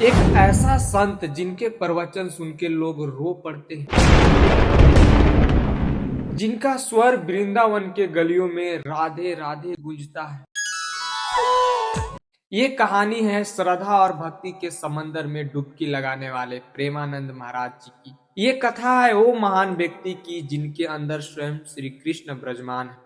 एक ऐसा संत जिनके प्रवचन सुन के लोग रो पड़ते हैं, जिनका स्वर वृंदावन के गलियों में राधे राधे गूंजता है। ये कहानी है श्रद्धा और भक्ति के समंदर में डुबकी लगाने वाले प्रेमानंद महाराज जी की। ये कथा है वो महान व्यक्ति की जिनके अंदर स्वयं श्री कृष्ण विराजमान है।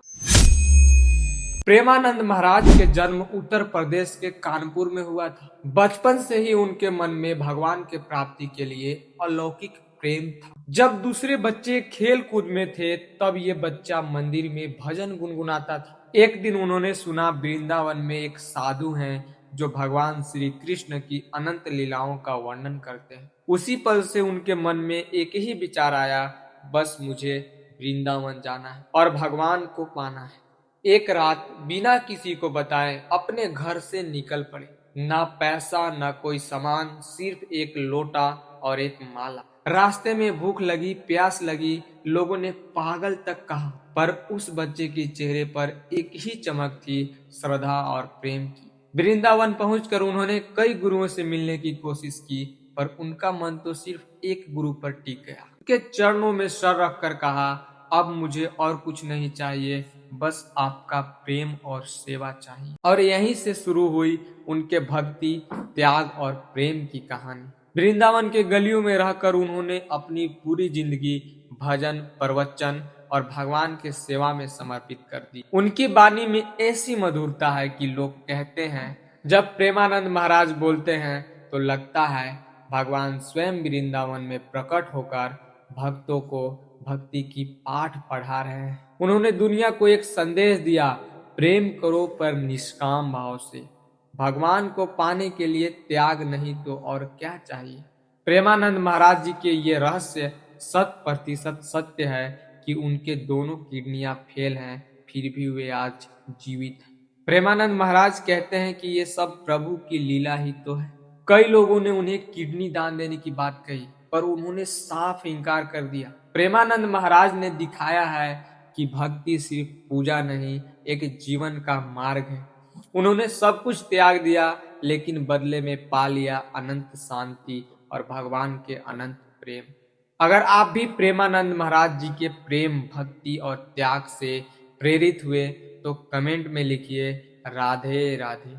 प्रेमानंद महाराज के जन्म उत्तर प्रदेश के कानपुर में हुआ था। बचपन से ही उनके मन में भगवान के प्राप्ति के लिए अलौकिक प्रेम था। जब दूसरे बच्चे खेल कूद में थे तब ये बच्चा मंदिर में भजन गुनगुनाता था। एक दिन उन्होंने सुना वृंदावन में एक साधु हैं जो भगवान श्री कृष्ण की अनंत लीलाओं का वर्णन करते हैं। उसी पल से उनके मन में एक ही विचार आया, बस मुझे वृंदावन जाना है और भगवान को पाना है। एक रात बिना किसी को बताए अपने घर से निकल पड़े। ना पैसा ना कोई सामान, सिर्फ एक लोटा और एक माला। रास्ते में भूख लगी, प्यास लगी, लोगों ने पागल तक कहा, पर उस बच्चे के चेहरे पर एक ही चमक थी, श्रद्धा और प्रेम की। वृंदावन पहुंचकर उन्होंने कई गुरुओं से मिलने की कोशिश की, पर उनका मन तो सिर्फ एक गुरु पर टिक गया। उनके चरणों में सर रखकर कहा, अब मुझे और कुछ नहीं चाहिए, बस आपका प्रेम और सेवा चाहिए। और यहीं से शुरू हुई उनके भक्ति, त्याग और प्रेम की कहानी। वृंदावन के गलियों में रहकर उन्होंने अपनी पूरी जिंदगी भजन, प्रवचन और भगवान के सेवा में समर्पित कर दी। उनकी वाणी में ऐसी मधुरता है कि लोग कहते हैं जब प्रेमानंद महाराज बोलते हैं तो लगता है भगवान स्वयं वृंदावन में प्रकट होकर भक्तों को भक्ति की पाठ पढ़ा रहे हैं। उन्होंने दुनिया को एक संदेश दिया, प्रेम करो पर निष्काम भाव से। भगवान को पाने के लिए त्याग नहीं तो और क्या चाहिए। प्रेमानंद महाराज जी के ये रहस्य 100% सत्य है कि उनके दोनों किडनियां फेल हैं, फिर भी वे आज जीवित हैं। प्रेमानंद महाराज कहते हैं कि ये सब प्रभु की लीला ही तो है। कई लोगों ने उन्हें किडनी दान देने की बात कही, पर उन्होंने साफ इनकार कर दिया। प्रेमानंद महाराज ने दिखाया है कि भक्ति सिर्फ पूजा नहीं, एक जीवन का मार्ग है। उन्होंने सब कुछ त्याग दिया, लेकिन बदले में पा लिया अनंत शांति और भगवान के अनंत प्रेम। अगर आप भी प्रेमानंद महाराज जी के प्रेम, भक्ति और त्याग से प्रेरित हुए तो कमेंट में लिखिए राधे राधे।